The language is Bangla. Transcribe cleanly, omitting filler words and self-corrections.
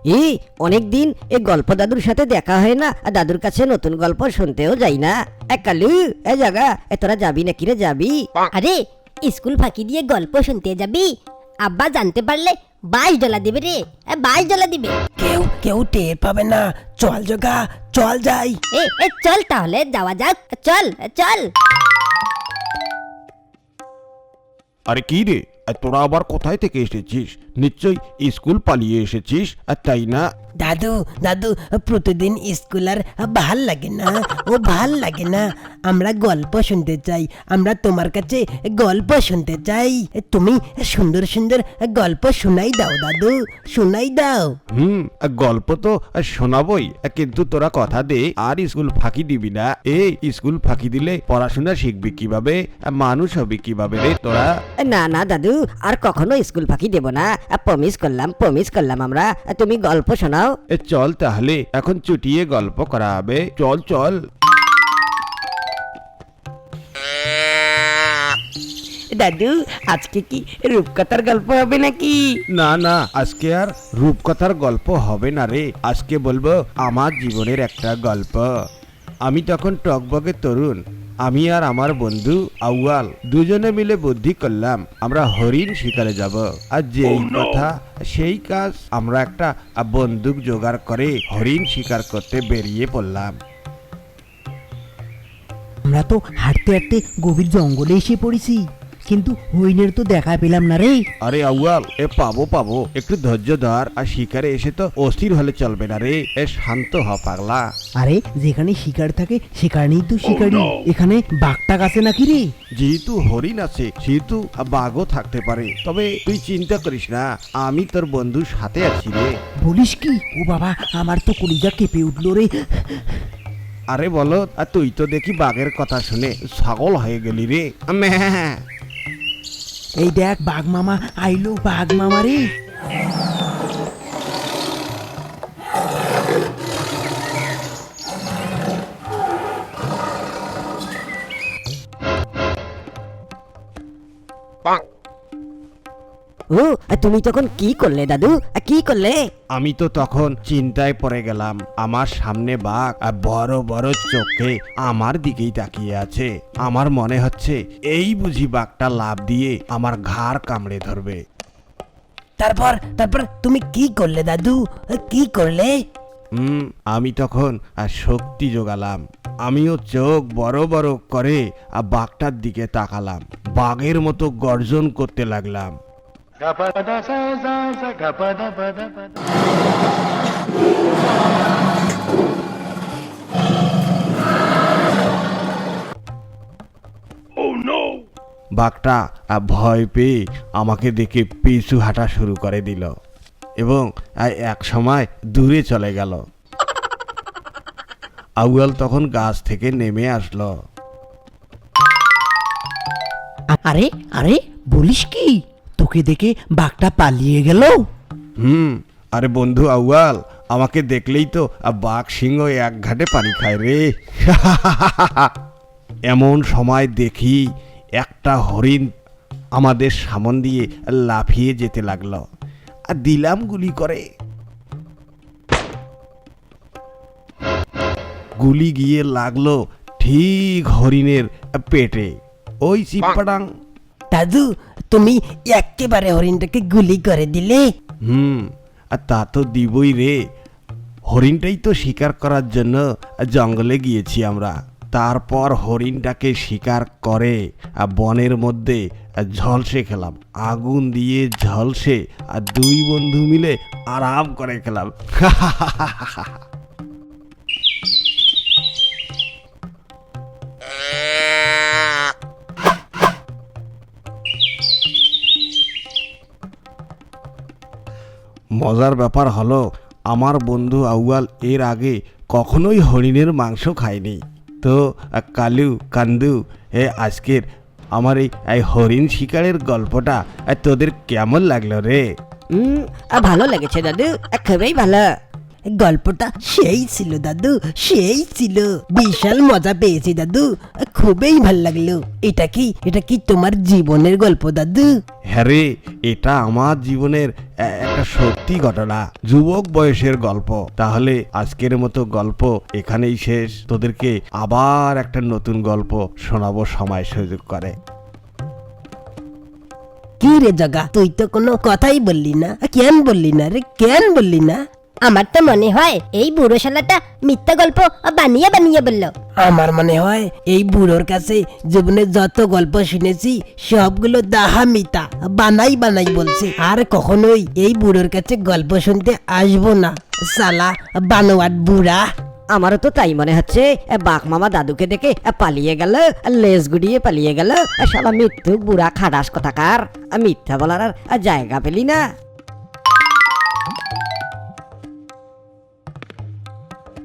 এই অনেকদিন এই গল্প দাদুর সাথে দেখা হয় না, আর দাদুর কাছে নতুন গল্প শুনতেও যাই না। কালু, এ জাগা, তোরা যাবি নাকি রে? যাবি? আরে স্কুল ফাঁকি দিয়ে গল্প শুনতে যাবি? আব্বা জানতে পারলে $22 দিবে রে, $22 দিবে। কেউ কেউ টের পাবে না। চল জগা, চল যাই। চল তাহলে যাওয়া যাক, চল চল। আরে কি রে, তোরা আবার কোথায় থেকে এসেছিস? নিশ্চয়ই স্কুল পালিয়ে এসেছিস, তাই না? দাদু দাদু, প্রতিদিন স্কুল আর ভাল লাগে না, ও ভাল লাগে না। আমরা গল্প শুনতে চাই, আমরা তোমার কাছে গল্প শুনতে চাই। তুমি সুন্দর সুন্দর গল্প শোনাই দাও দাদু, শোনাই দাও। গল্প তো শোনাবই, কিন্তু তোরা কথা দে আর স্কুল ফাঁকি দিবি না। স্কুল ফাঁকি দিলে পড়াশোনা শিখবি কিভাবে, মানুষ হবি কিভাবে রে তোরা? না না দাদু, আর কখনো স্কুল ফাঁকি দেব না। প্রমিস করলাম আমরা। তুমি গল্প শোনাও। চল তাহলে এখন চুটিয়ে গল্প করা হবে। চল চল। দাদু, আজকে কি রূপকথার গল্প হবে নাকি? না না, আজকে আর রূপকথার গল্প হবে না রে। আজকে বলবো আমার জীবনের একটা গল্প। আমি তখন টকবকে তরুণ। আমি আর আমার বন্ধু আউয়াল দুজনে মিলে বুদ্ধি করলাম আমরা হরিণ শিকারে যাব। আর যেই কথা সেই কাজ, আমরা একটা বন্দুক জোগাড় করে হরিণ শিকার করতে বেরিয়ে পড়লাম। আমরা তো হাঁটতে হাঁটতে গভীর জঙ্গলে এসে পড়েছি, কিন্তু হরিণের তো দেখা পেলাম না রে। আরে আউয়াল, পাবো, একটু ধৈর্য ধর। আর শিকারে এসে তো অস্থির হলে চলবে না রে, শান্ত হ পাগলা। আরে যেখানে শিকার থাকে সেখানেই তো শিকারি। এখানে বাঘটাক আছে নাকি রে? যেহেতু হরিণ আছে সেহেতু বাঘও থাকতে পারে, তবে তুই চিন্তা করিস না, আমি তোর বন্ধুর সাথে আছি রে। বলিস কি? ও বাবা, আমার তো কলিজা কেঁপে উঠলো রে। আরে বলো, আর তুই তো দেখি বাঘের কথা শুনে ছাগল হয়ে গেলি রে। এই দেখ, বাঘ মামা আইলো, বাঘ মামা রে। তুমি তখন কি করলে দাদু? কি করলে? আমি তো তখন চিন্তায় পড়ে গেলাম। আমার সামনে বাঘ আর বড় বড় চোখে আমার দিকেই তাকিয়ে আছে। আমার মনে হচ্ছে এই বুঝি বাঘটা লাফ দিয়ে আমার ঘাড় কামড়ে ধরবে। তারপর তারপর তুমি কি করলে দাদু, কি করলে? আমি তখন শক্তি জোগালাম। আমিও চোখ বড় বড় করে বাঘটার দিকে তাকালাম। বাঘের মতো গর্জন করতে লাগলাম। বাঘটা ভয় পেয়ে আমাকে দেখে পিছু হাঁটা শুরু করে দিল এবং এক সময় দূরে চলে গেল। আউয়াল তখন গাছ থেকে নেমে আসলো। আরে আরে, বলিস কি? তোকে দেখে বাঘটা পালিয়ে গেল? আরে বন্ধু আউয়াল, আমাকে দেখলেই তো বাঘ সিংহ এক ঘাটে পানি খায় রে। এমন সময় দেখি একটা হরিণ আমাদের সামন দিয়ে লাফিয়ে যেতে লাগলো, আর দিলাম গুলি করে। গুলি গিয়ে লাগলো ঠিক হরিণের পেটে, ওই চিপাডাং। দাদু, তুমি একেবারে হরিণটাকে গুলি করে দিলে? আর তা তো দিবই রে, হরিণটাই তো শিকার করার জন্য জঙ্গলে গিয়েছি আমরা। তারপর হরিণটাকে শিকার করে বনের মধ্যে ঝলসে খেলাম, আগুন দিয়ে ঝলসে, আর দুই বন্ধু মিলে আরাম করে খেলাম। মজার ব্যাপার হলো, আমার বন্ধু আউয়াল এর আগে কখনোই হরিণের মাংস খায়নি। তো কালু, কান্দু, আজকের আমার এই হরিণ শিকারের গল্পটা তোদের কেমন লাগলো রে? ভালো লেগেছে দাদু, খুবই ভালো। গল্পটা সেই ছিল দাদু, সেই ছিল। বিশাল মজা পেয়েছি দাদু, খুবই ভাল লাগলো। এটা কি তোমার জীবনের গল্প দাদু? হ্যাঁ রে, এটা আমার জীবনের একটা সত্যি ঘটনা, যুবক বয়সের গল্প। তাহলে আজকের মতো গল্প এখানেই শেষ। তোদেরকে আবার একটা নতুন গল্প শোনাবো সময় সুযোগ করে। কি রে জগা, তুই তো কোনো কথাই বললি না, কেন বললি না রে, কেন বললি না? আমার তো মনে হয় এই বুড়ো শালাটা মিথ্যা গল্প বানিয়ে বানিয়ে বললো। আমার মনে হয় এই বুড়োর কাছে জীবনে যত গল্প শুনেছি সবগুলো দাহা মিতা, বানাই বলছে। আর কখনোই এই বুড়োর কাছে গল্প শুনতে আসবো না, সালা বানোয়াট বুড়া। আমারও তো তাই মনে হচ্ছে। বাঘ মামা দাদুকে দেখে পালিয়ে গেল, লেজ গুড়িয়ে পালিয়ে গেল। শালা মৃত্যু বুড়া খাটাস কথাকার, মিথ্যা বলার আর জায়গা পেলি না।